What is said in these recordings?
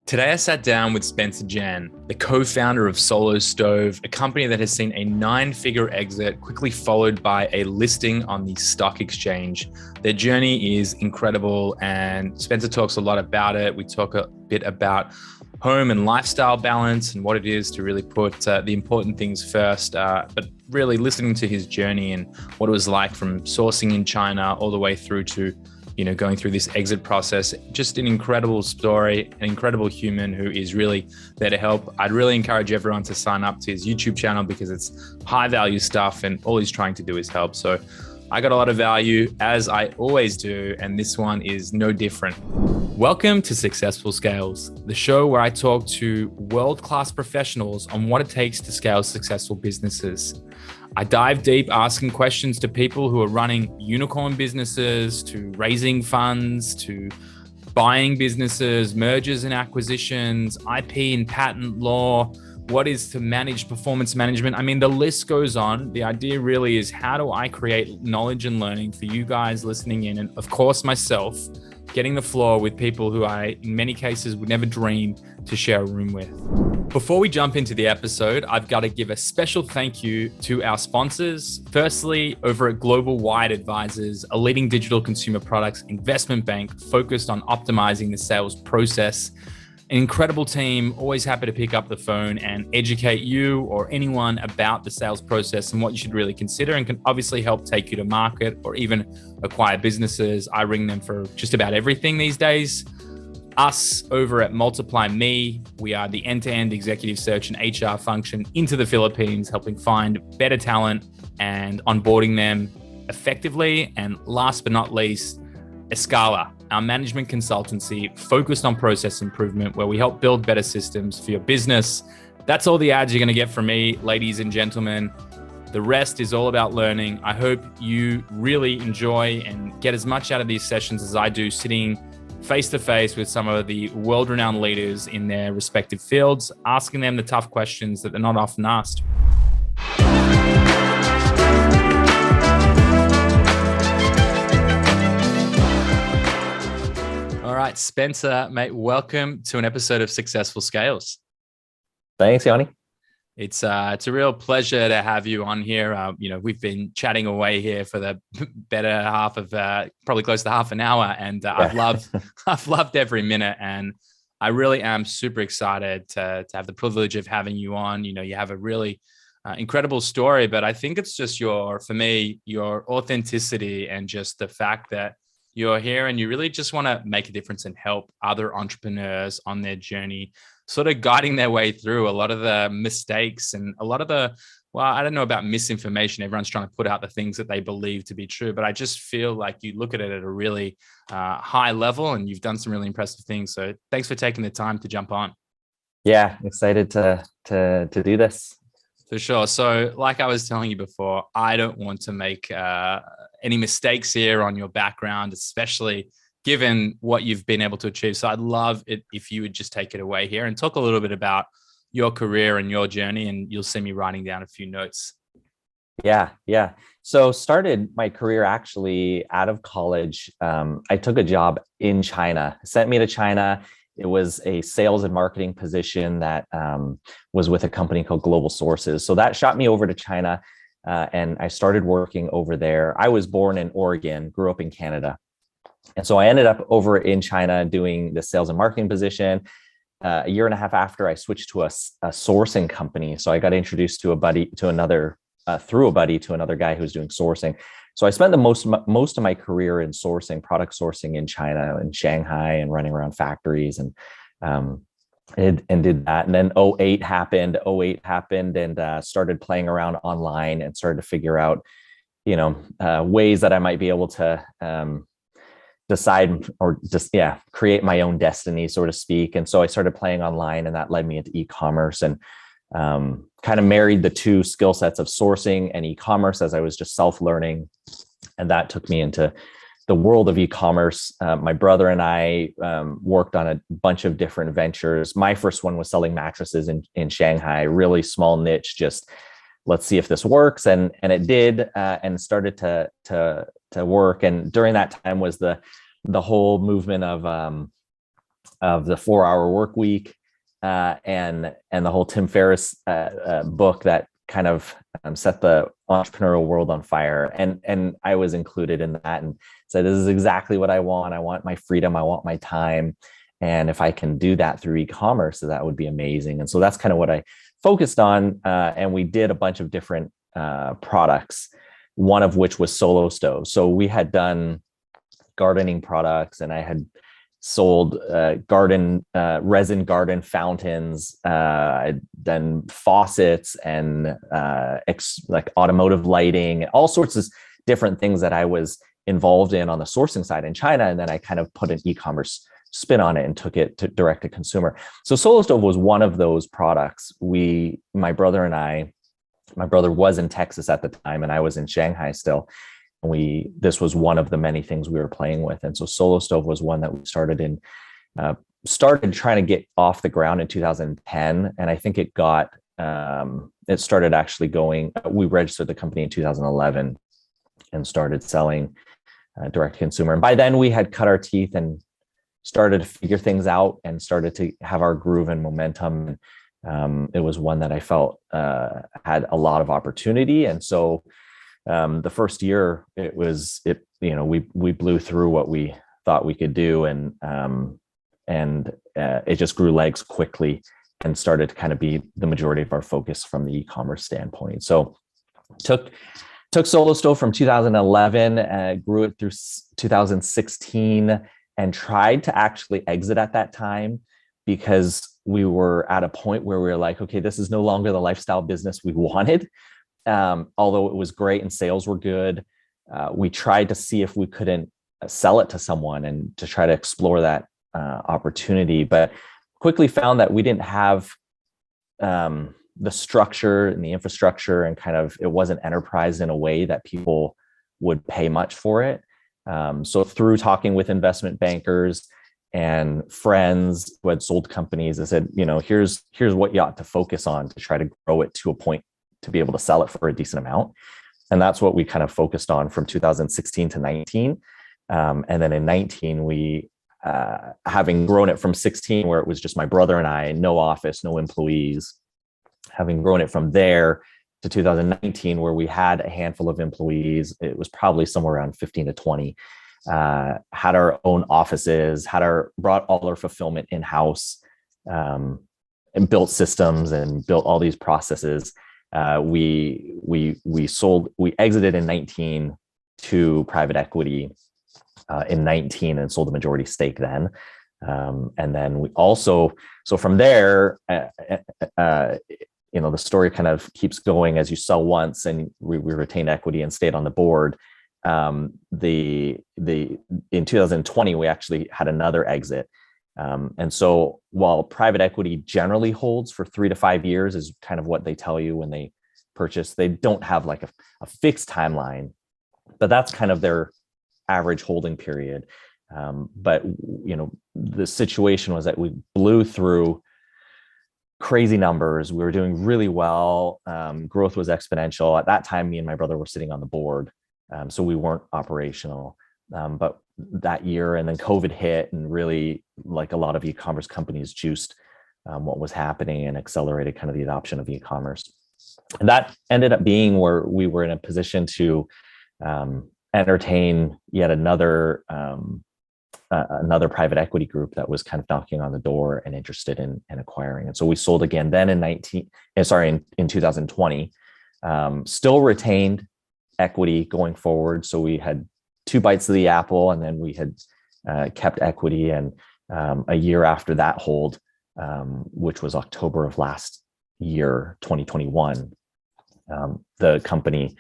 Today, I sat down with Spencer Jan, the co-founder of Solo Stove, a company that has seen a 9-figure exit, quickly followed by a listing on the stock exchange. Their journey is incredible, and Spencer talks a lot about it. We talk a bit about home and lifestyle balance and what it is to really put the important things first, but really listening to his journey and what it was like from sourcing in China all the way through to going through this exit process. Just an incredible story, an incredible human who is really there to help. I'd really encourage everyone to sign up to his YouTube channel because it's high value stuff and all he's trying to do is help. So I got a lot of value, as I always do, and this one is no different. Welcome to Successful Scales, the show where I talk to world-class professionals on what it takes to scale successful businesses. I dive deep asking questions to people who are running unicorn businesses, to raising funds, to buying businesses, mergers and acquisitions, IP and patent law, what is to manage performance management. I mean, the list goes on. The idea really is, how do I create knowledge and learning for you guys listening in? And of course, myself, getting the floor with people who I, in many cases, would never dream to share a room with. Before we jump into the episode, I've got to give a special thank you to our sponsors. Firstly, over at Global Wide Advisors, a leading digital consumer products investment bank focused on optimizing the sales process. An incredible team, always happy to pick up the phone and educate you or anyone about the sales process and what you should really consider, and can obviously help take you to market or even acquire businesses. I ring them for just about everything these days. Us over at Multiply Me, we are the end-to-end executive search and HR function into the Philippines, helping find better talent and onboarding them effectively. And last but not least, Escala, our management consultancy focused on process improvement, where we help build better systems for your business. That's all the ads you're going to get from me, ladies and gentlemen. The rest is all about learning. I hope you really enjoy and get as much out of these sessions as I do, sitting face-to-face with some of the world-renowned leaders in their respective fields, asking them the tough questions that they're not often asked. All right, Spencer, mate, welcome to an episode of Successful Scales. Thanks, Yoni. It's a real pleasure to have you on here. We've been chatting away here for the better half of probably close to half an hour, and I've loved every minute. And I really am super excited to have the privilege of having you on. You have a really incredible story, but I think it's just your authenticity and just the fact that you're here and you really just want to make a difference and help other entrepreneurs on their journey, sort of guiding their way through a lot of the mistakes and a lot of I don't know about misinformation. Everyone's trying to put out the things that they believe to be true, but I just feel like you look at it at a really high level, and you've done some really impressive things. So thanks for taking the time to jump on. Yeah, excited to do this. For sure. So like I was telling you before, I don't want to make any mistakes here on your background, especially given what you've been able to achieve. So I'd love it if you would just take it away here and talk a little bit about your career and your journey, and you'll see me writing down a few notes. Yeah. So started my career actually out of college. I took a job in China, sent me to China. It was a sales and marketing position that was with a company called Global Sources. So that shot me over to China, and I started working over there. I was born in Oregon, grew up in Canada. And so I ended up over in China doing the sales and marketing position. A year and a half after, I switched to a sourcing company. So I got introduced to through a buddy to another guy who was doing sourcing. So I spent the most of my career in sourcing, product sourcing in China and Shanghai, and running around factories and did that. And then 08 happened and started playing around online and started to figure out, ways that I might be able to decide or just, create my own destiny, so to speak. And so I started playing online, and that led me into e-commerce, and kind of married the two skill sets of sourcing and e-commerce as I was just self-learning. And that took me into the world of e-commerce. My brother and I worked on a bunch of different ventures. My first one was selling mattresses in Shanghai, really small niche, just let's see if this works. And it did, and started to work. And during that time was the whole movement of of the 4-hour work week, and the whole Tim Ferriss book that kind of set the entrepreneurial world on fire. And I was included in that and said, this is exactly what I want. I want my freedom. I want my time. And if I can do that through e-commerce, that would be amazing. And so that's kind of what I focused on. And we did a bunch of different products, one of which was Solo Stove. So we had done gardening products, and I had sold resin garden fountains. I'd done faucets and like automotive lighting, all sorts of different things that I was involved in on the sourcing side in China. And then I kind of put an e-commerce spin on it and took it to direct to consumer. So Solo Stove was one of those products. My brother and I, my brother was in Texas at the time and I was in Shanghai still. And this was one of the many things we were playing with. And so Solo Stove was one that we started trying to get off the ground in 2010. And I think it started actually going, we registered the company in 2011 and started selling direct to consumer. And by then we had cut our teeth and started to figure things out and started to have our groove and momentum. It was one that I felt had a lot of opportunity. And so the first year we blew through what we thought we could do. And it just grew legs quickly and started to kind of be the majority of our focus from the e-commerce standpoint. So took Solo Stove from 2011, grew it through 2016, and tried to actually exit at that time because we were at a point where we were like, okay, this is no longer the lifestyle business we wanted. Although it was great and sales were good, we tried to see if we couldn't sell it to someone and to try to explore that opportunity, but quickly found that we didn't have the structure and the infrastructure, and kind of it wasn't enterprised in a way that people would pay much for it. So through talking with investment bankers and friends who had sold companies, I said, here's what you ought to focus on to try to grow it to a point to be able to sell it for a decent amount. And that's what we kind of focused on from 2016 to 19. And then in 19, we, having grown it from 16, where it was just my brother and I, no office, no employees, having grown it from there to 2019, where we had a handful of employees, it was probably somewhere around 15 to 20, had our own offices, brought all our fulfillment in-house, and built systems and built all these processes. We exited in 19 to private equity in 19 and sold a majority stake then. And then we also, so from there, the story kind of keeps going as you sell once and we retained equity and stayed on the board. In 2020, we actually had another exit. And so while private equity generally holds for 3 to 5 years is kind of what they tell you when they purchase, they don't have like a fixed timeline, but that's kind of their average holding period. But the situation was that we blew through crazy numbers. We were doing really well. Growth was exponential. At that time, me and my brother were sitting on the board. So we weren't operational. But that year, and then COVID hit, and really, like a lot of e-commerce companies, juiced what was happening and accelerated kind of the adoption of e-commerce. And that ended up being where we were in a position to entertain yet another private equity group that was kind of knocking on the door and interested in acquiring. And so we sold again then in 2020, still retained equity going forward. So we had 2 bites of the apple, and then we had kept equity. And a year after that hold, which was October of last year, 2021, the company,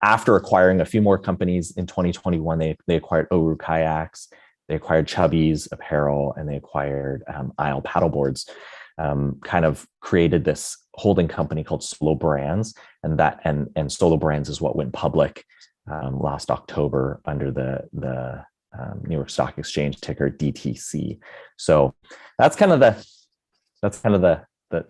after acquiring a few more companies in 2021, they acquired Oru Kayaks, they acquired Chubby's Apparel, and they acquired Isle Paddleboards, kind of created this holding company called Solo Brands. And Solo Brands is what went public last October under the New York Stock Exchange ticker DTC. So that's kind of the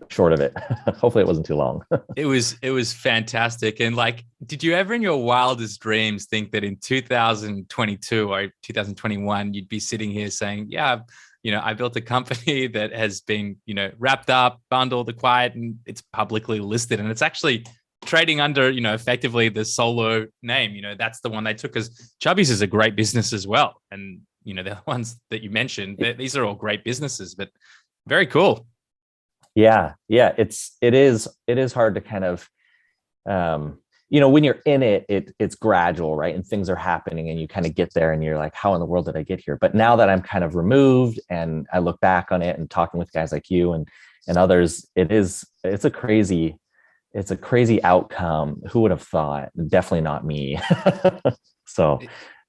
short of it. Hopefully it wasn't too long. It was fantastic. And like, did you ever in your wildest dreams think that in 2022 or 2021, you'd be sitting here saying, yeah, I built a company that has been, wrapped up, bundled, acquired, and it's publicly listed. And it's actually trading under, effectively the Solo name. That's the one they took, because Chubby's is a great business as well. And, the ones that you mentioned, these are all great businesses, but very cool. Yeah. It is hard to kind of, when you're in it's gradual, right? And things are happening and you kind of get there and you're like, how in the world did I get here? But now that I'm kind of removed and I look back on it and talking with guys like you and others, it's a crazy outcome. Who would have thought? Definitely not me. So,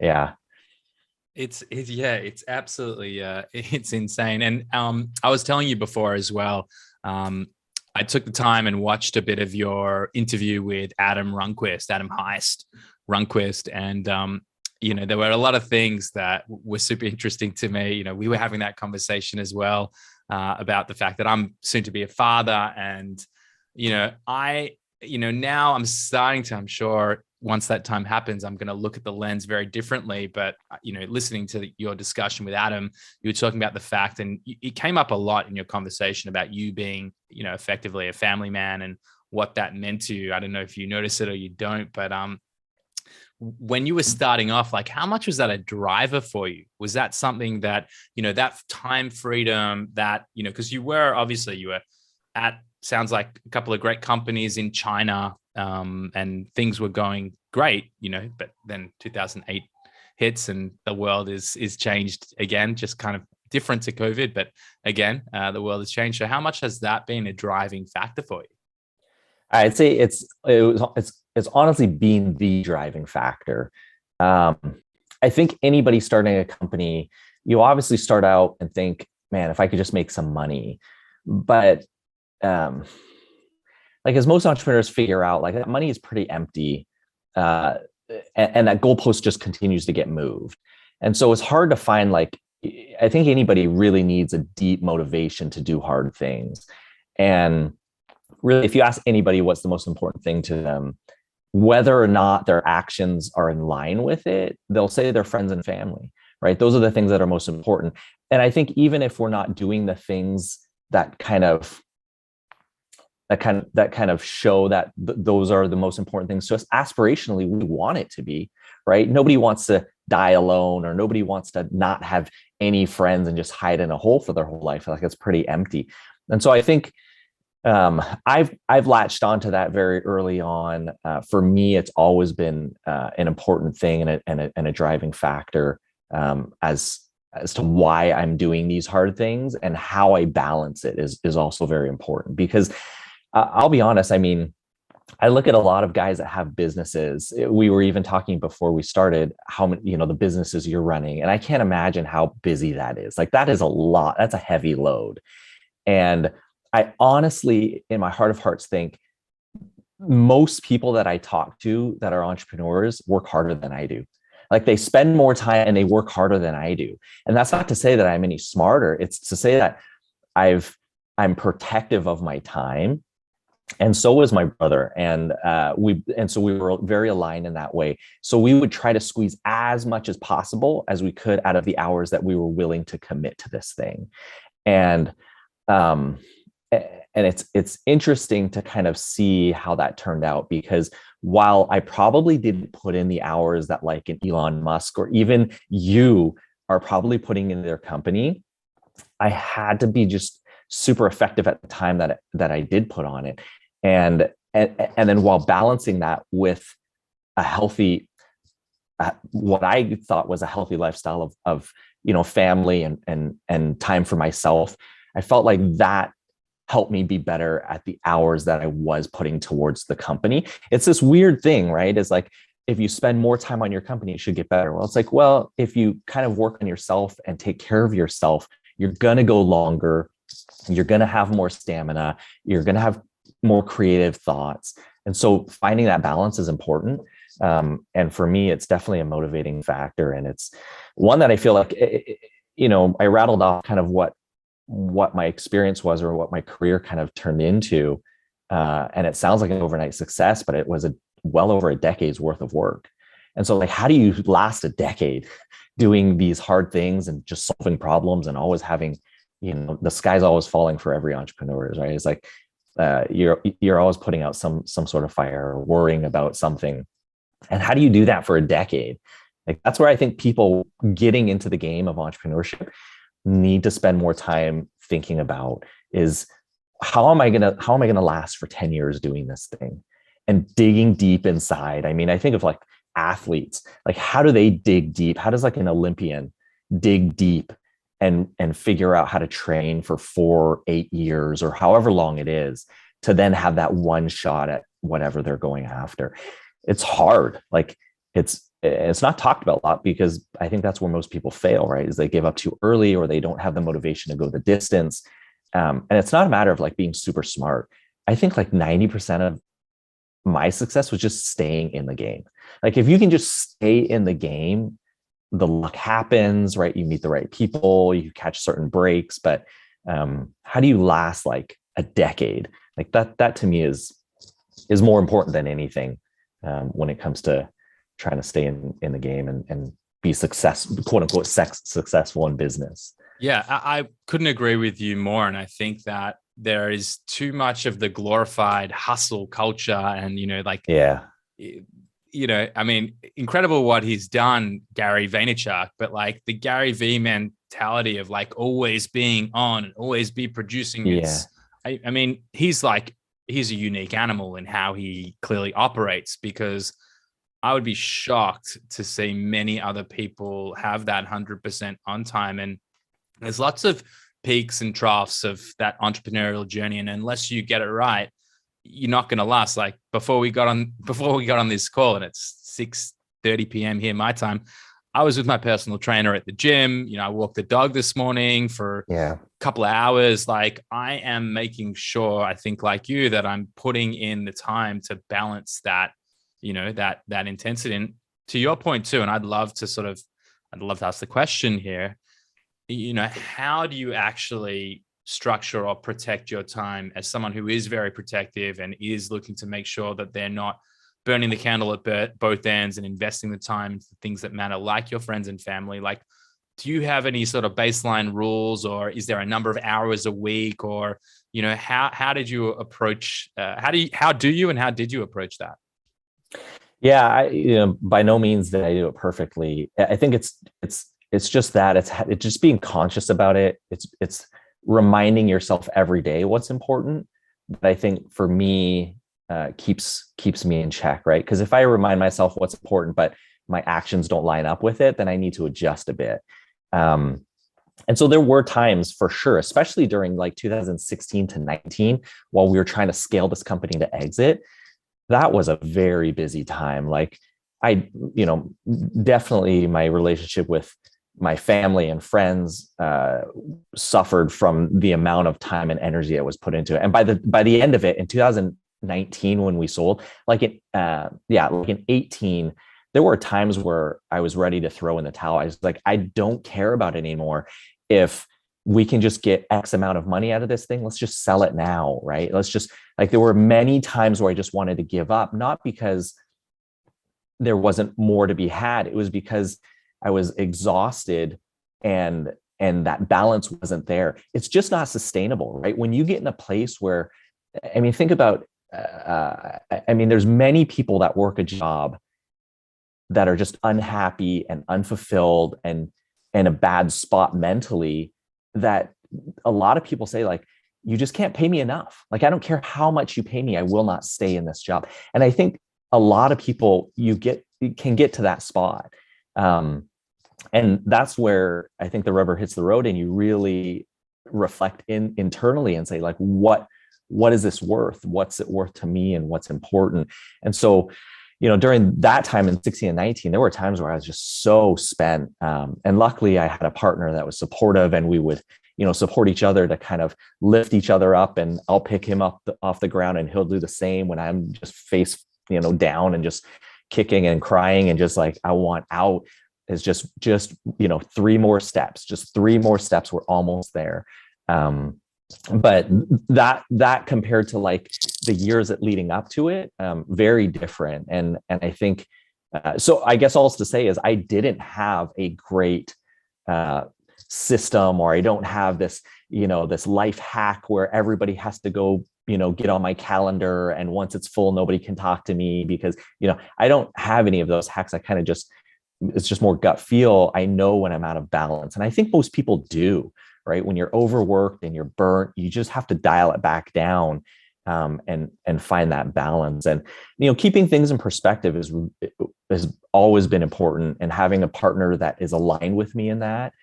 yeah. It's absolutely, it's insane. And I was telling you before as well, I took the time and watched a bit of your interview with Adam Heist Runquist. And, there were a lot of things that were super interesting to me. We were having that conversation as well, about the fact that I'm soon to be a father. And, now I'm starting to, I'm sure once that time happens, I'm going to look at the lens very differently. But, listening to your discussion with Adam, you were talking about the fact, and it came up a lot in your conversation about you being, effectively a family man and what that meant to you. I don't know if you notice it or you don't, but when you were starting off, like, how much was that a driver for you? Was that something that, that time freedom that, because you were at, sounds like a couple of great companies in China, and things were going great, but then 2008 hits and the world is changed again, just kind of different to COVID, but again, the world has changed. So how much has that been a driving factor for you? I'd say it's honestly been the driving factor. I think anybody starting a company, you obviously start out and think, man, if I could just make some money, but like, as most entrepreneurs figure out, like, that money is pretty empty, and that goalpost just continues to get moved. And so it's hard to find, like, I think anybody really needs a deep motivation to do hard things. And really, if you ask anybody what's the most important thing to them, whether or not their actions are in line with it, they'll say their friends and family, right? Those are the things that are most important. And I think even if we're not doing the things that kind of show that those are the most important things to us, aspirationally, we want it to be, right? Nobody wants to die alone, or nobody wants to not have any friends and just hide in a hole for their whole life. Like, it's pretty empty. And so I think I've latched onto that very early on. For me, it's always been an important thing and a driving factor, as to why I'm doing these hard things, and how I balance it is also very important. Because I'll be honest, I mean, I look at a lot of guys that have businesses. We were even talking before we started how many, the businesses you're running, and I can't imagine how busy that is. Like, that is a lot. That's a heavy load. And I honestly, in my heart of hearts, think most people that I talk to that are entrepreneurs work harder than I do. Like, they spend more time and they work harder than I do. And that's not to say that I'm any smarter. It's to say that I'm protective of my time. And so was my brother. And so we were very aligned in that way. So we would try to squeeze as much as possible as we could out of the hours that we were willing to commit to this thing. And it's interesting to kind of see how that turned out, because while I probably didn't put in the hours that, like, an Elon Musk or even you are probably putting in their company, I had to be just super effective at the time that I did put on it. And then while balancing that with a healthy, what I thought was a healthy lifestyle of family and time for myself, I felt like that helped me be better at the hours that I was putting towards the company. It's this weird thing, right? It's like, if you spend more time on your company, it should get better. Well, it's like, well, if you kind of work on yourself and take care of yourself, you're going to go longer. You're going to have more stamina. You're going to have more creative thoughts. And so finding that balance is important. And for me, it's definitely a motivating factor. And it's one that I feel like, I rattled off kind of what my experience was, or what my career kind of turned into. And it sounds like an overnight success, but it was well over a decade's worth of work. And so like, how do you last a decade doing these hard things and just solving problems and always having, the sky's always falling for every entrepreneur, right? It's like, you're always putting out some sort of fire or worrying about something. And how do you do that for a decade? Like, that's where I think people getting into the game of entrepreneurship need to spend more time thinking about is how am I gonna last for 10 years doing this thing and digging deep inside. I mean, I think of like athletes, like how do they dig deep? How does like an Olympian dig deep and figure out how to train for 4-8 years or however long it is to then have that one shot at whatever they're going after? It's hard. Like it's not talked about a lot because I think that's where most people fail, right? Is they give up too early or they don't have the motivation to go the distance. And it's not a matter of like being super smart. I think like 90% of my success was just staying in the game. Like if you can just stay in the game, the luck happens, right? You meet the right people, you catch certain breaks, but how do you last like a decade? Like that to me is more important than anything when it comes to trying to stay in the game and be quote unquote successful in business. Yeah, I couldn't agree with you more. And I think that there is too much of the glorified hustle culture and, I mean, incredible what he's done, Gary Vaynerchuk, but like the Gary V mentality of like always being on and always be producing. Yeah. I mean, he's a unique animal in how he clearly operates, because I would be shocked to see many other people have that 100% on time. And there's lots of peaks and troughs of that entrepreneurial journey. And unless you get it right, you're not going to last. Like before we got on this call, and it's 6:30 p.m. here, my time, I was with my personal trainer at the gym. I walked the dog this morning for a couple of hours. Like I am making sure, I think like you, that I'm putting in the time to balance that, that intensity. And to your point too, and I'd love to ask the question here, how do you actually structure or protect your time as someone who is very protective and is looking to make sure that they're not burning the candle at both ends and investing the time into things that matter, like your friends and family? Like, do you have any sort of baseline rules, or is there a number of hours a week, or, how did you approach, how did you approach that? Yeah, by no means did I do it perfectly. I think it's just that it's just being conscious about it. It's reminding yourself every day what's important. But I think for me, keeps me in check, right? Because if I remind myself what's important, but my actions don't line up with it, then I need to adjust a bit. And so there were times for sure, especially during like 2016 to 19, while we were trying to scale this company to exit. That was a very busy time. Like definitely my relationship with my family and friends suffered from the amount of time and energy that was put into it. And by the end of it, in 2019, when we sold, like in 18, there were times where I was ready to throw in the towel. I was like, I don't care about it anymore. If we can just get X amount of money out of this thing, let's just sell it now, right? Let's just, like, there were many times where I just wanted to give up, not because there wasn't more to be had. It was because I was exhausted and that balance wasn't there. It's just not sustainable, right? When you get in a place where, I mean, think about, there's many people that work a job that are just unhappy and unfulfilled and in a bad spot mentally, that a lot of people say, like, you just can't pay me enough. Like, I don't care how much you pay me, I will not stay in this job. And I think a lot of people can get to that spot. And that's where I think the rubber hits the road, and you really reflect internally and say, like, what is this worth? What's it worth to me, and what's important? And so, during that time in 16 and 19, there were times where I was just so spent. And luckily I had a partner that was supportive, and we would, support each other to kind of lift each other up, and I'll pick him up off the ground and he'll do the same when I'm just face, down and just kicking and crying and just like, I want out. Is just 3 more steps, we're almost there. But that compared to like the years leading up to it, very different. And I think So I guess all to say is I didn't have a great uh, system, or I don't have this, this life hack where everybody has to go, get on my calendar. And once it's full, nobody can talk to me because, I don't have any of those hacks. I kind of just, it's just more gut feel. I know when I'm out of balance. And I think most people do, right? When you're overworked and you're burnt, you just have to dial it back down, and find that balance. And keeping things in perspective has always been important. And having a partner that is aligned with me in that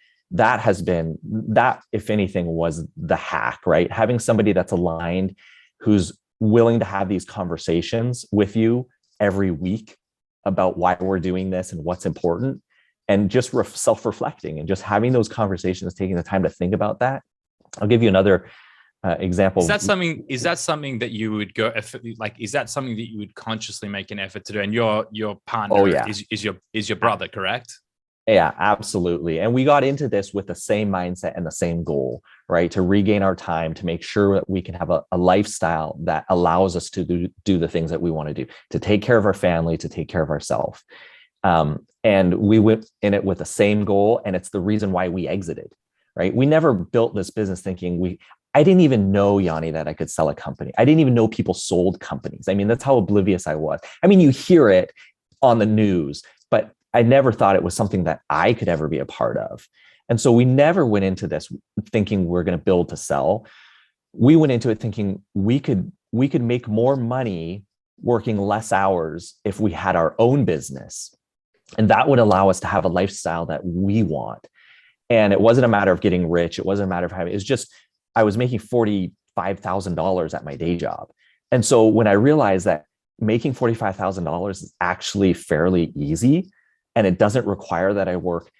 has been, that, if anything, was the hack, right? Having somebody that's aligned, who's willing to have these conversations with you every week about why we're doing this and what's important, and just self-reflecting and just having those conversations, taking the time to think about that. I'll give you another example. Is that something that you would go, like, is that something that you would consciously make an effort to do? And your partner is your brother, correct? Yeah, absolutely. And we got into this with the same mindset and the same goal, right? To regain our time, to make sure that we can have a lifestyle that allows us to do the things that we want to do, to take care of our family, to take care of ourselves. And we went in it with the same goal. And it's the reason why we exited, right? We never built this business thinking I didn't even know, Yoni, that I could sell a company. I didn't even know people sold companies. I mean, that's how oblivious I was. I mean, you hear it on the news, but I never thought it was something that I could ever be a part of. And so we never went into this thinking we're going to build to sell. We went into it thinking we could make more money working less hours if we had our own business. And that would allow us to have a lifestyle that we want. And it wasn't a matter of getting rich. It wasn't a matter of having, it's just, I was making $45,000 at my day job. And so when I realized that making $45,000 is actually fairly easy, and it doesn't require that I work,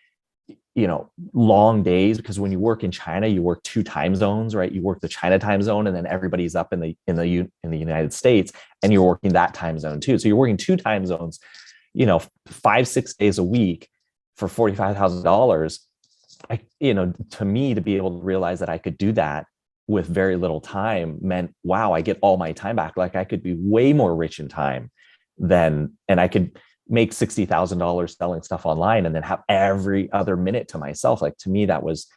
long days, because when you work in China, you work 2 time zones, right? You work the China time zone, and then everybody's up in the United States, and you're working that time zone too. So you're working 2 time zones, 5-6 days a week for $45,000. To me, to be able to realize that I could do that with very little time meant, wow, I get all my time back. Like, I could be way more rich in time and I could make $60,000 selling stuff online and then have every other minute to myself. Like, to me, that was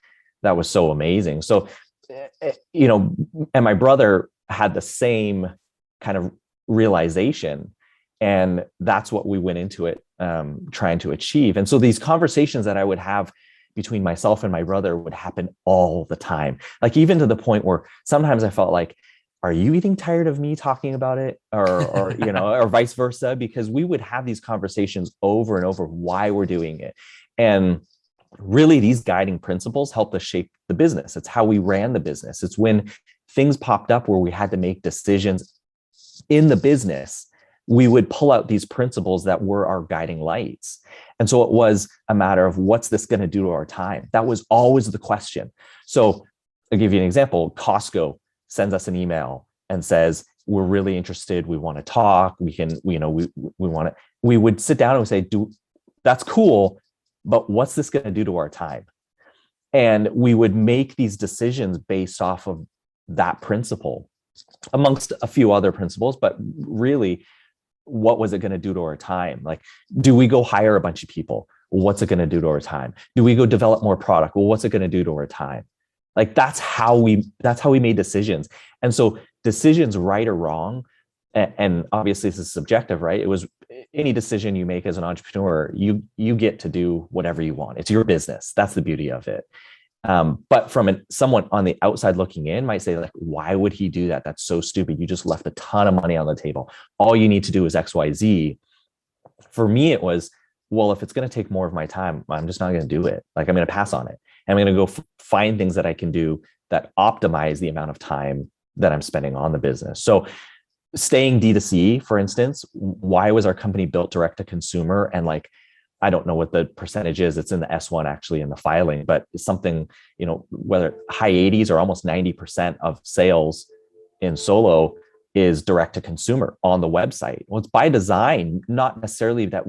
so amazing. So, and my brother had the same kind of realization, and that's what we went into it trying to achieve. And so these conversations that I would have between myself and my brother would happen all the time. Like, even to the point where sometimes I felt like, are you getting tired of me talking about it? Or or vice versa, because we would have these conversations over and over why we're doing it. And really, these guiding principles helped us shape the business. It's how we ran the business. It's when things popped up where we had to make decisions in the business, we would pull out these principles that were our guiding lights. And so it was a matter of, what's this going to do to our time? That was always the question. So I'll give you an example. Costco sends us an email and says, we're really interested. We want to talk. We can, we want to, we would sit down and say, that's cool, but what's this going to do to our time? And we would make these decisions based off of that principle, amongst a few other principles, but really, what was it going to do to our time? Like, do we go hire a bunch of people? What's it going to do to our time? Do we go develop more product? Well, what's it going to do to our time? Like, that's how we made decisions. And so decisions, right or wrong, and obviously this is subjective, right? It was any decision you make as an entrepreneur, you get to do whatever you want. It's your business. That's the beauty of it. But from someone on the outside looking in might say, like, why would he do that? That's so stupid. You just left a ton of money on the table. All you need to do is X, Y, Z. For me, it was, well, if it's going to take more of my time, I'm just not going to do it. Like, I'm going to pass on it. And I'm going to go find things that I can do that optimize the amount of time that I'm spending on the business. So staying D2C, for instance, why was our company built direct to consumer? And like, I don't know what the percentage is. It's in the S1 actually in the filing, but it's something, whether high 80s or almost 90% of sales in Solo is direct to consumer on the website. Well, it's by design, not necessarily that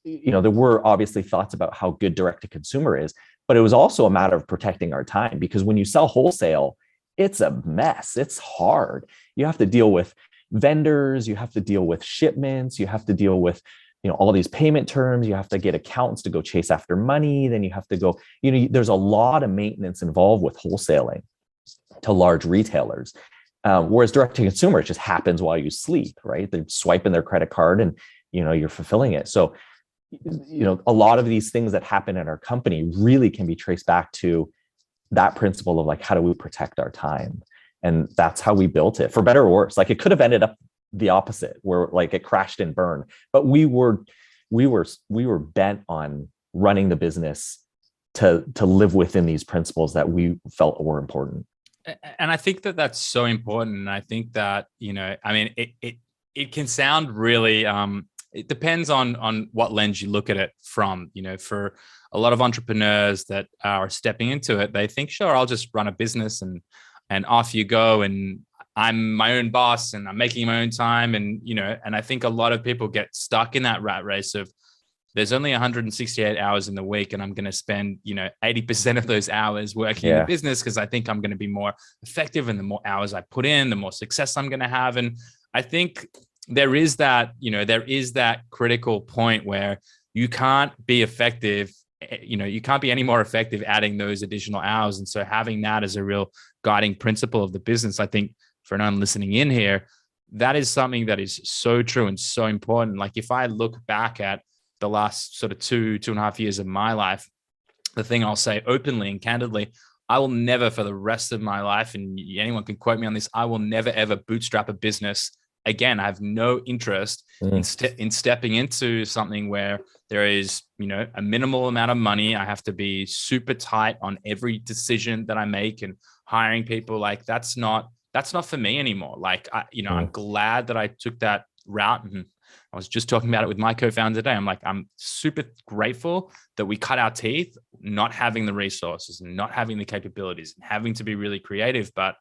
there were obviously thoughts about how good direct to consumer is, but it was also a matter of protecting our time, because when you sell wholesale, it's a mess. It's hard. You have to deal with vendors, you have to deal with shipments, you have to deal with all these payment terms. You have to get accountants to go chase after money. Then you have to go, there's a lot of maintenance involved with wholesaling to large retailers. Whereas direct to consumer, it just happens while you sleep, right? They're swiping their credit card and, you're fulfilling it. So, a lot of these things that happen in our company really can be traced back to that principle of like, how do we protect our time? And that's how we built it, for better or worse. Like, it could have ended up the opposite, where like it crashed and burned, but we were bent on running the business to live within these principles that we felt were important. And I think that that's so important. And I think that, I mean, it can sound really, it depends on what lens you look at it from. For a lot of entrepreneurs that are stepping into it, they think, sure, I'll just run a business and off you go. And I'm my own boss and I'm making my own time. And, and I think a lot of people get stuck in that rat race of, there's only 168 hours in the week, and I'm going to spend, 80% of those hours working in the business because I think I'm going to be more effective. And the more hours I put in, the more success I'm going to have. And I think there is that critical point where you can't be effective. You can't be any more effective adding those additional hours. And so having that as a real guiding principle of the business, I think for anyone listening in here, that is something that is so true and so important. Like, if I look back at the last sort of 2.5 years of my life, the thing I'll say openly and candidly, I will never, for the rest of my life, and anyone can quote me on this, I will never, ever bootstrap a business again. I have no interest in stepping into something where there is, a minimal amount of money. I have to be super tight on every decision that I make, and hiring people, like, that's not for me anymore. Like, I'm glad that I took that route. And I was just talking about it with my co-founder today. I'm like, I'm super grateful that we cut our teeth not having the resources and not having the capabilities and having to be really creative. But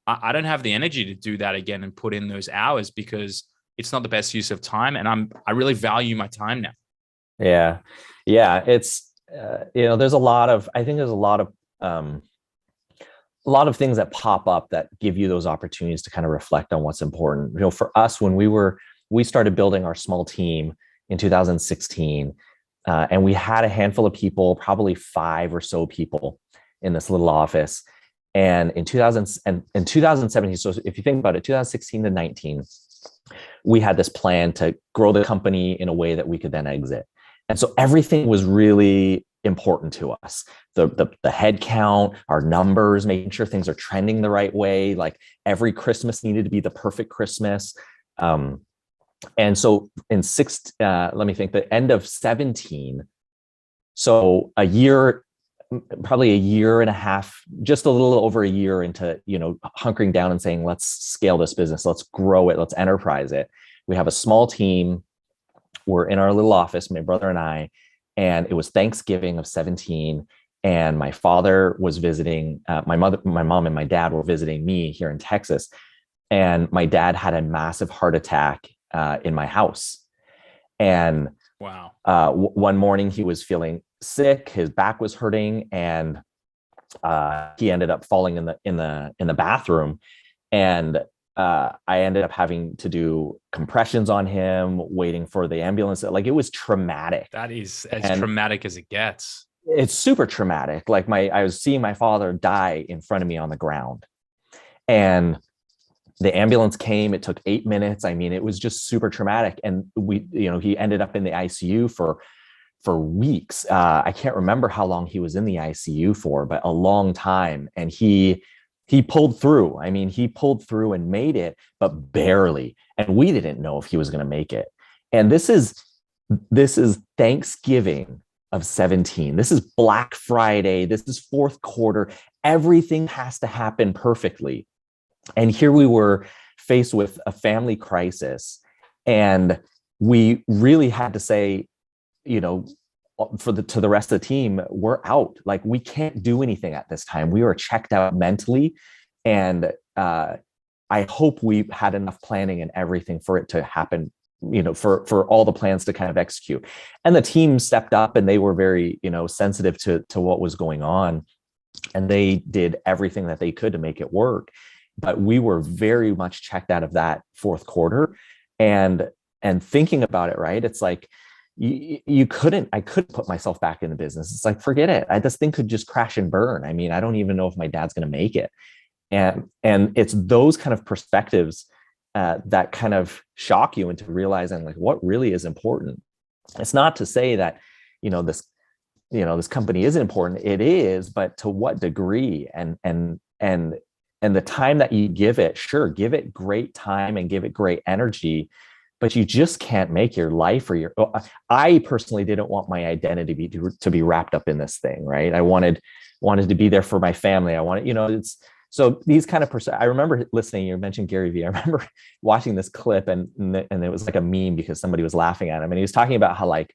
I don't have the energy to do that again and put in those hours, because it's not the best use of time. And I really value my time now. Yeah. Yeah. It's, there's a lot of things that pop up that give you those opportunities to kind of reflect on what's important. For us, when we started building our small team in 2016, and we had a handful of people, probably 5 or so people in this little office. And in 2017, so if you think about it, 2016 to 19, we had this plan to grow the company in a way that we could then exit. And so everything was really important to us. The head count, our numbers, making sure things are trending the right way. Like, every Christmas needed to be the perfect Christmas. And so the end of 17, so probably a year and a half, just a little over a year into, hunkering down and saying, let's scale this business, let's grow it, let's enterprise it. We have a small team. We're in our little office, my brother and I, and it was Thanksgiving of 17. And my father was visiting, my mom and my dad were visiting me here in Texas. And my dad had a massive heart attack in my house. And wow. One morning he was feeling sick, his back was hurting, and he ended up falling in the bathroom. And I ended up having to do compressions on him, waiting for the ambulance. Like, it was traumatic. That is as traumatic as it gets. It's super traumatic. Like, I was seeing my father die in front of me on the ground, and the ambulance came. It took 8 minutes. I mean, it was just super traumatic. And he ended up in the ICU for weeks. I can't remember how long he was in the ICU for, but a long time. And he pulled through. I mean, he pulled through and made it, but barely. And we didn't know if he was going to make it. And this is Thanksgiving of 17. This is Black Friday. This is fourth quarter. Everything has to happen perfectly. And here we were faced with a family crisis. And we really had to say, to the rest of the team, we're out. Like, we can't do anything at this time. We were checked out mentally. And I hope we had enough planning and everything for it to happen, for all the plans to kind of execute. And the team stepped up, and they were very, sensitive to what was going on. And they did everything that they could to make it work. But we were very much checked out of that fourth quarter. And thinking about it, right? It's like, I couldn't put myself back in the business. It's like, forget it. This thing could just crash and burn. I mean, I don't even know if my dad's going to make it. And it's those kind of perspectives that kind of shock you into realizing like what really is important. It's not to say that, this company isn't important. It is, but to what degree, and the time that you give it, sure, give it great time and give it great energy, but you just can't make your life or I personally didn't want my identity to be wrapped up in this thing, right? I wanted to be there for my family. I wanted, it's, so these kind of I remember listening, you mentioned Gary Vee. I remember watching this clip and it was like a meme because somebody was laughing at him. And he was talking about how, like,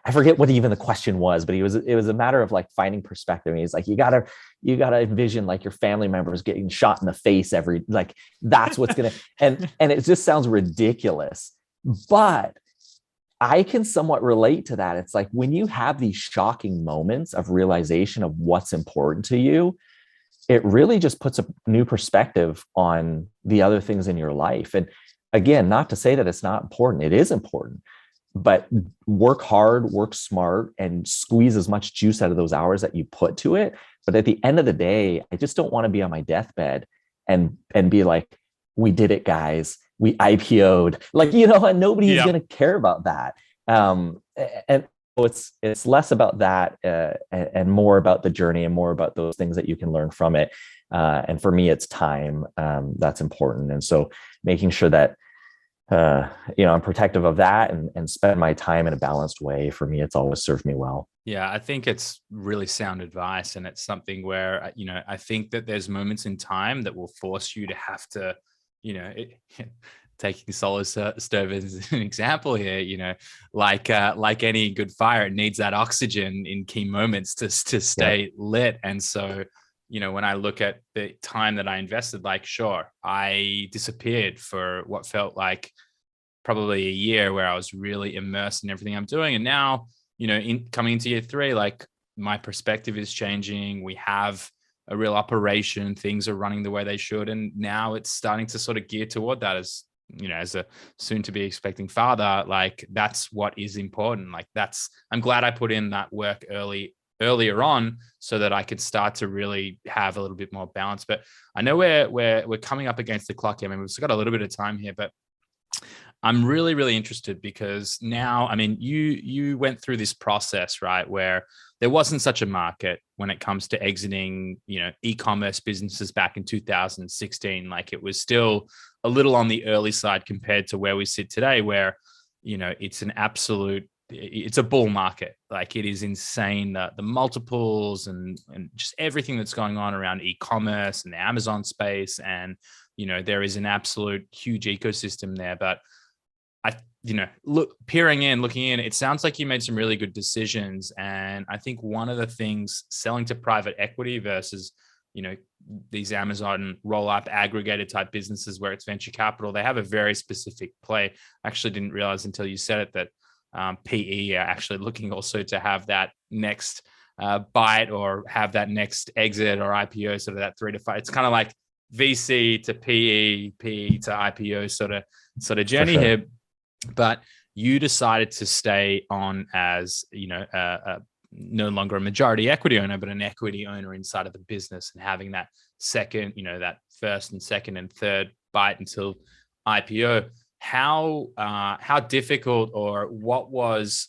I forget what even the question was, but it was a matter of like finding perspective. And he's like, you gotta envision like your family members getting shot in the face like that's what's gonna, and it just sounds ridiculous, but I can somewhat relate to that. It's like when you have these shocking moments of realization of what's important to you, it really just puts a new perspective on the other things in your life. And again, not to say that it's not important. It is important, but work hard, work smart, and squeeze as much juice out of those hours that you put to it. But at the end of the day, I just don't want to be on my deathbed and be like, we did it, guys. We IPO'd, like, and nobody's going to care about that. And it's less about that and more about the journey and more about those things that you can learn from it. And for me, it's time that's important. And so making sure that, I'm protective of that and spend my time in a balanced way. For me, it's always served me well. Yeah, I think it's really sound advice. And it's something where, I think that there's moments in time that will force you to have to, taking Solo Stove as an example here, like any good fire, it needs that oxygen in key moments to stay lit. And so, when I look at the time that I invested, like, sure, I disappeared for what felt like probably a year where I was really immersed in everything I'm doing. And now, coming into year 3, like, my perspective is changing. We have a real operation. Things are running the way they should. And now it's starting to sort of gear toward that as a soon to be expecting father. Like, that's what is important. Like, I'm glad I put in that work earlier on so that I could start to really have a little bit more balance. But I know we're coming up against the clock here. I mean, we've still got a little bit of time here, but I'm really, really interested because now, I mean, you went through this process, right, where there wasn't such a market when it comes to exiting, e-commerce businesses back in 2016. Like, it was still a little on the early side compared to where we sit today, where, it's a bull market. Like, it is insane, the multiples and just everything that's going on around e-commerce and the Amazon space. And, there is an absolute huge ecosystem there. But looking in, it sounds like you made some really good decisions. And I think one of the things, selling to private equity versus, these Amazon roll-up aggregated type businesses where it's venture capital, they have a very specific play. I actually didn't realize until you said it that PE are actually looking also to have that next bite or have that next exit or IPO, sort of that 3 to 5. It's kind of like VC to PE to IPO sort of journey here. But you decided to stay on as, no longer a majority equity owner, but an equity owner inside of the business, and having that second, that first and second and third bite until IPO. How difficult, or what was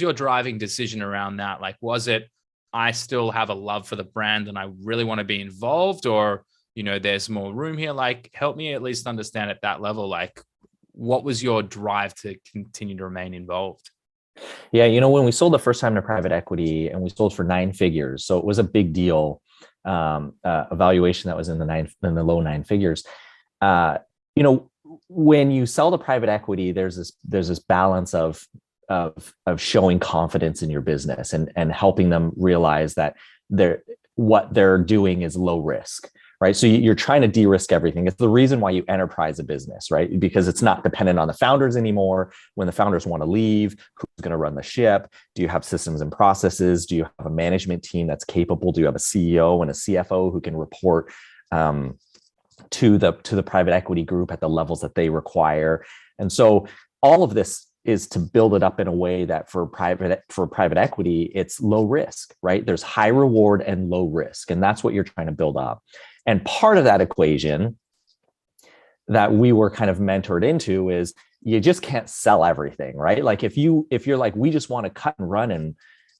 your driving decision around that? Like, was it, I still have a love for the brand and I really want to be involved, or, there's more room here? Like, help me at least understand at that level, like, what was your drive to continue to remain involved? Yeah, when we sold the first time to private equity, and we sold for 9 figures, so it was a big deal, a valuation that was in the low 9 figures. When you sell to private equity, there's this balance of showing confidence in your business and helping them realize that what they're doing is low risk, right? So you're trying to de-risk everything. It's the reason why you enterprise a business, right? Because it's not dependent on the founders anymore. When the founders want to leave, who's going to run the ship? Do you have systems and processes? Do you have a management team that's capable? Do you have a CEO and a CFO who can report to the private equity group at the levels that they require? And so all of this is to build it up in a way that for private equity, it's low risk, right? There's high reward and low risk, and that's what you're trying to build up. And part of that equation that we were kind of mentored into is you just can't sell everything, right? Like if you're like, we just want to cut and run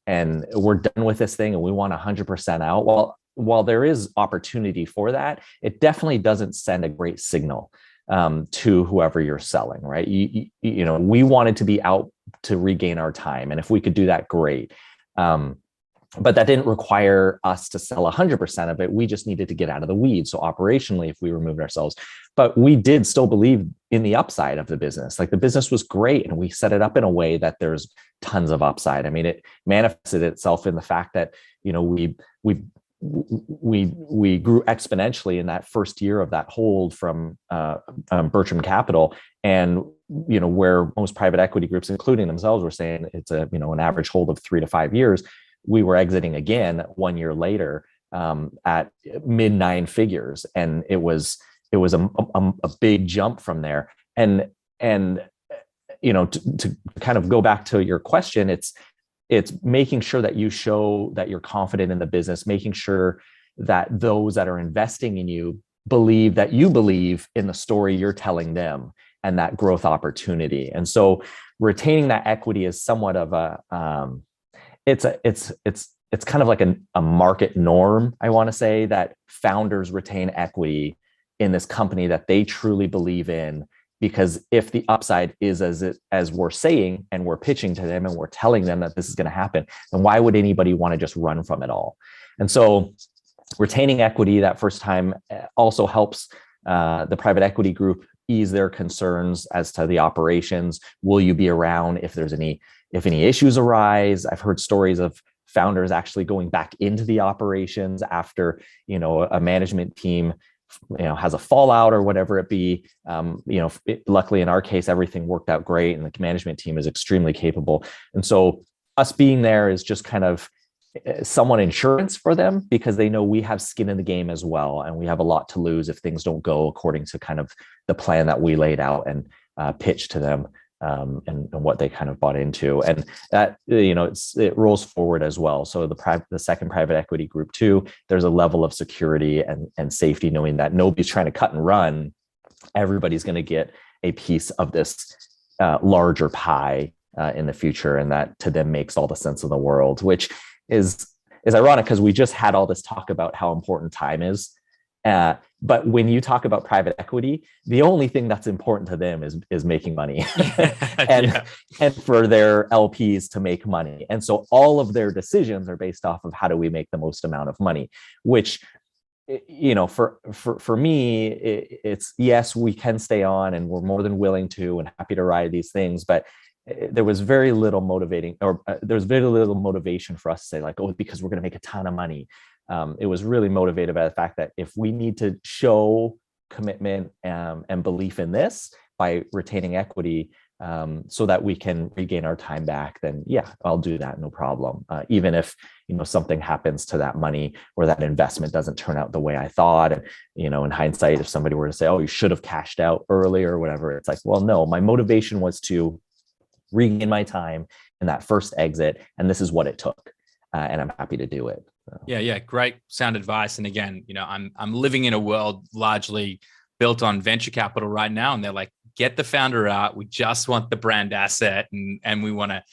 and we're done with this thing and we want 100% out. Well, while there is opportunity for that, it definitely doesn't send a great signal to whoever you're selling, right? You know, we wanted to be out to regain our time, and if we could do that, great. But that didn't require us to sell 100% of it. We just needed to get out of the weeds. So operationally, if we removed ourselves, but we did still believe in the upside of the business. Like the business was great, and we set it up in a way that there's tons of upside. I mean, it manifested itself in the fact that, you know, we grew exponentially in that first year of that hold from Bertram Capital, and you know, where most private equity groups, including themselves, were saying it's a, you know, an average hold of 3 to 5 years. We were exiting again 1 year later at mid 9 figures, and it was a big jump from there. And you know, to kind of go back to your question, it's making sure that you show that you're confident in the business, making sure that those that are investing in you believe that you believe in the story you're telling them and that growth opportunity. And so retaining that equity is somewhat of a it's kind of like a market norm, I want to say, that founders retain equity in this company that they truly believe in. Because if the upside is as we're saying, and we're pitching to them and we're telling them that this is going to happen, then why would anybody want to just run from it all? And so retaining equity that first time also helps the private equity group ease their concerns as to the operations. Will you be around if any issues arise? I've heard stories of founders actually going back into the operations after, you know, a management team, you know, has a fallout or whatever it be. You know, luckily in our case, everything worked out great, and the management team is extremely capable. And so us being there is just kind of somewhat insurance for them, because they know we have skin in the game as well, and we have a lot to lose if things don't go according to kind of the plan that we laid out and pitched to them. And what they kind of bought into, and that, you know, it rolls forward as well. So the second private equity group too, there's a level of security and safety, knowing that nobody's trying to cut and run. Everybody's going to get a piece of this larger pie in the future, and that to them makes all the sense in the world, which is ironic because we just had all this talk about how important time is. But when you talk about private equity, the only thing that's important to them is making money and for their LPs to make money. And so all of their decisions are based off of how do we make the most amount of money, which, you know, for me, it's yes, we can stay on and we're more than willing to and happy to ride these things. But there was very little there's very little motivation for us to say like, oh, because we're going to make a ton of money. It was really motivated by the fact that if we need to show commitment and belief in this by retaining equity so that we can regain our time back, then yeah, I'll do that, no problem. Even if, you know, something happens to that money or that investment doesn't turn out the way I thought. And, you know, in hindsight, if somebody were to say, oh, you should have cashed out earlier or whatever, it's like, well, no, my motivation was to regain my time in that first exit. And this is what it took. And I'm happy to do it. So. Yeah. Great sound advice. And again, you know, I'm living in a world largely built on venture capital right now. And they're like, get the founder out. We just want the brand asset and we want to,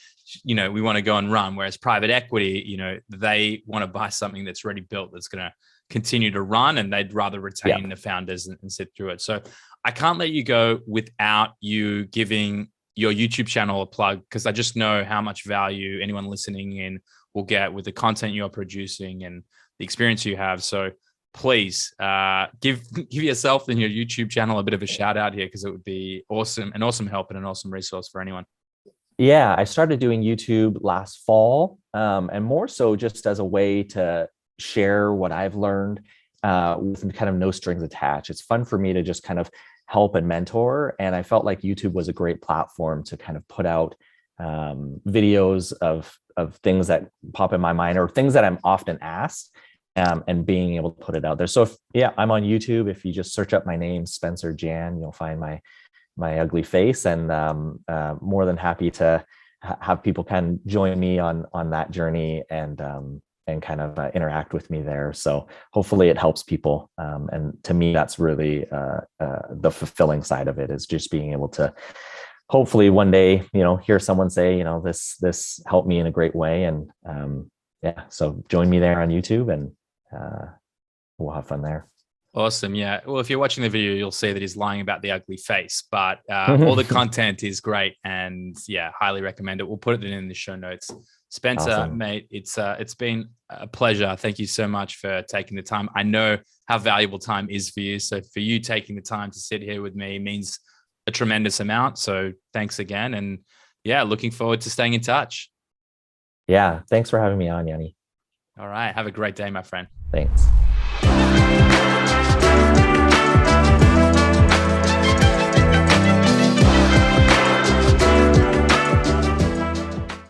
you know, we want to go and run. Whereas private equity, you know, they want to buy something that's already built, that's going to continue to run, and they'd rather retain the founders and sit through it. So I can't let you go without you giving your YouTube channel a plug, because I just know how much value anyone listening in will get with the content you're producing and the experience you have. So please give yourself and your YouTube channel a bit of a shout out here, because it would be awesome, an awesome help and an awesome resource for anyone. Yeah, I started doing YouTube last fall, and more so just as a way to share what I've learned with kind of no strings attached. It's fun for me to just kind of help and mentor. And I felt like YouTube was a great platform to kind of put out videos of things that pop in my mind or things that I'm often asked, and being able to put it out there. So I'm on YouTube. If you just search up my name, Spencer Jan, you'll find my my ugly face, and more than happy to have people kind of join me on that journey, and kind of interact with me there. So hopefully it helps people. And to me, that's really the fulfilling side of it, is just being able to hopefully one day, hear someone say, this helped me in a great way. And yeah, so join me there on YouTube, and we'll have fun there. Awesome. Yeah. Well, if you're watching the video, you'll see that he's lying about the ugly face, but all the content is great, and yeah, highly recommend it. We'll put it in the show notes. Spencer, Awesome. mate, it's been a pleasure. Thank you so much for taking the time. I know how valuable time is for you. So for you taking the time to sit here with me means a tremendous amount. So thanks again. And yeah, looking forward to staying in touch. Yeah. Thanks for having me on, Yoni. All right. Have a great day, my friend. Thanks.